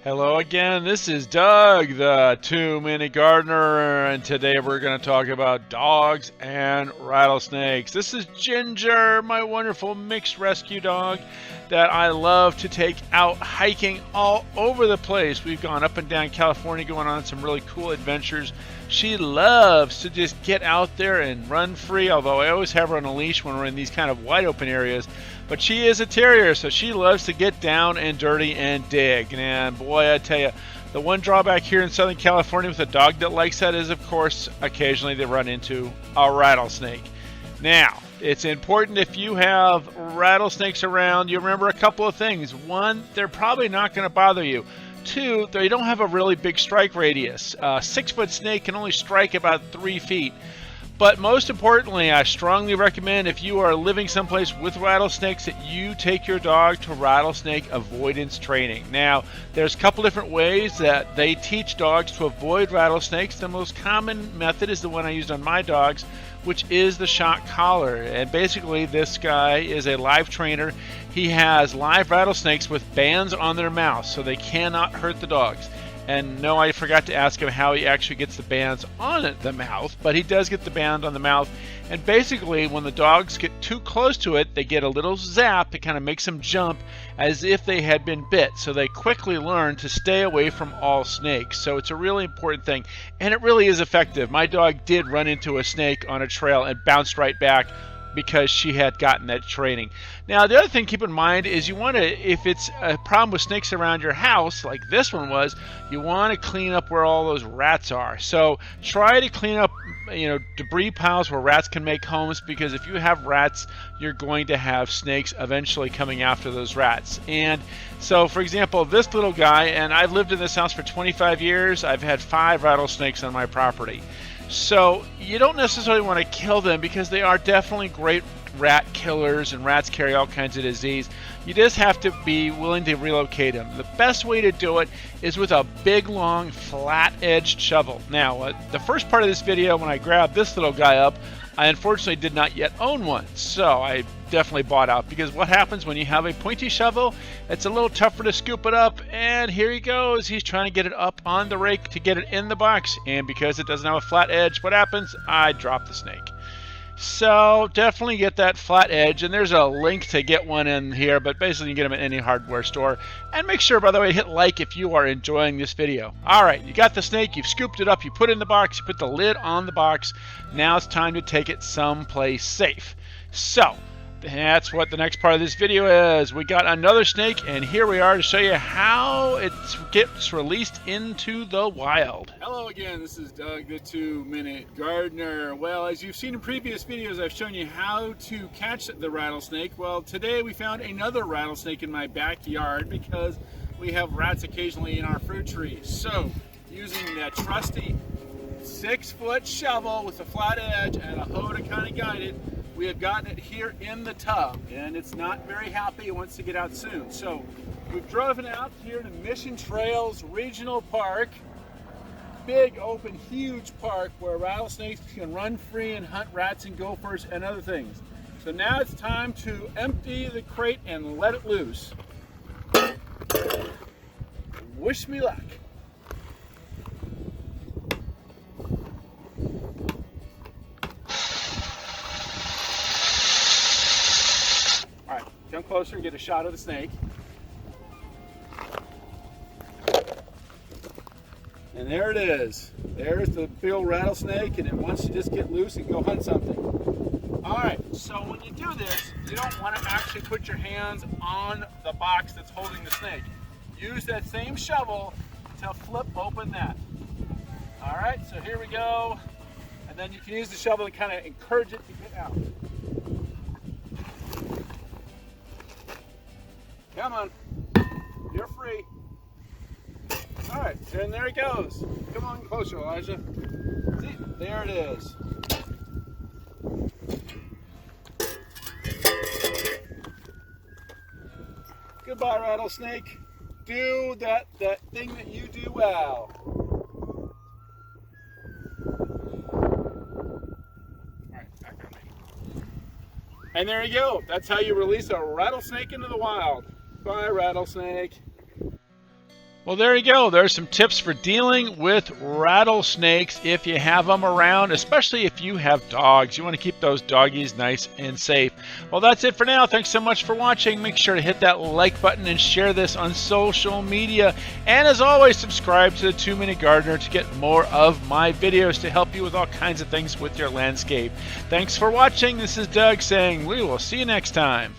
Hello again, this is Doug, the 2-Minute Gardener, and today we're going to talk about dogs and rattlesnakes. This is Ginger, my wonderful mixed rescue dog that I love to take out hiking all over the place. We've gone up and down California going on some really cool adventures. She loves to just get out there and run free, although I always have her on a leash when we're in these kind of wide open areas. But she is a terrier, so she loves to get down and dirty and dig. And boy, I tell you, the one drawback here in Southern California with a dog that likes that is, of course, occasionally they run into a rattlesnake. Now, it's important if you have rattlesnakes around, you remember a couple of things. One, they're probably not going to bother you. Two, they don't have a really big strike radius. A 6-foot snake can only strike about 3 feet. But most importantly, I strongly recommend if you are living someplace with rattlesnakes that you take your dog to rattlesnake avoidance training. Now, there's a couple different ways that they teach dogs to avoid rattlesnakes. The most common method is the one I used on my dogs, which is the shock collar. And basically, this guy is a live trainer. He has live rattlesnakes with bands on their mouths, so they cannot hurt the dogs. And no, I forgot to ask him how he actually gets the bands on the mouth, but he does get the band on the mouth. And basically, when the dogs get too close to it, they get a little zap. It kind of makes them jump as if they had been bit. So they quickly learn to stay away from all snakes. So it's a really important thing, and it really is effective. My dog did run into a snake on a trail and bounced right back because she had gotten that training. Now, the other thing to keep in mind is you want to, if it's a problem with snakes around your house, like this one was, you want to clean up where all those rats are. So try to clean up, debris piles where rats can make homes, because if you have rats, you're going to have snakes eventually coming after those rats. And so, for example, this little guy, and I've lived in this house for 25 years, I've had 5 rattlesnakes on my property. So you don't necessarily want to kill them because they are definitely great rat killers, and rats carry all kinds of disease. You just have to be willing to relocate them. The best way to do it is with a big, long, flat-edged shovel. Now, the first part of this video, when I grabbed this little guy up, I unfortunately did not yet own one, so I definitely bought out, because what happens when you have a pointy shovel, it's a little tougher to scoop it up, and here he goes. He's trying to get it up on the rake to get it in the box, and because it doesn't have a flat edge, what happens? I drop the snake. So definitely get that flat edge, and there's a link to get one in here, but basically you can get them at any hardware store. And make sure, by the way, hit like if you are enjoying this video. Alright, you got the snake, you've scooped it up, you put it in the box, you put the lid on the box. Now it's time to take it someplace safe. So that's what the next part of this video is. We got another snake, and here we are to show you how it gets released into the wild. Hello again, this is Doug, the 2-Minute Gardener. Well, as you've seen in previous videos, I've shown you how to catch the rattlesnake. Well, today we found another rattlesnake in my backyard because we have rats occasionally in our fruit trees. So, using that trusty 6-foot shovel with a flat edge and a hoe to kind of guide it, we have gotten it here in the tub, and it's not very happy. It wants to get out soon. So we've driven out here to Mission Trails Regional Park. Big, open, huge park where rattlesnakes can run free and hunt rats and gophers and other things. So now it's time to empty the crate and let it loose. Wish me luck. Come closer and get a shot of the snake. And there it is. There's the big old rattlesnake, and it wants to just get loose and go hunt something. Alright, so when you do this, you don't want to actually put your hands on the box that's holding the snake. Use that same shovel to flip open that. Alright, so here we go. And then you can use the shovel to kind of encourage it to get out. Come on, you're free. All right, and there it goes. Come on closer, Elijah. See, there it is. Goodbye, rattlesnake. Do that thing that you do well. All right, back on me. And there you go. That's how you release a rattlesnake into the wild. Bye, rattlesnake. Well, there you go. There's some tips for dealing with rattlesnakes if you have them around, especially if you have dogs. You want to keep those doggies nice and safe. Well, that's it for now. Thanks so much for watching. Make sure to hit that like button and share this on social media. And as always, subscribe to the 2 Minute Gardener to get more of my videos to help you with all kinds of things with your landscape. Thanks for watching. This is Doug saying we will see you next time.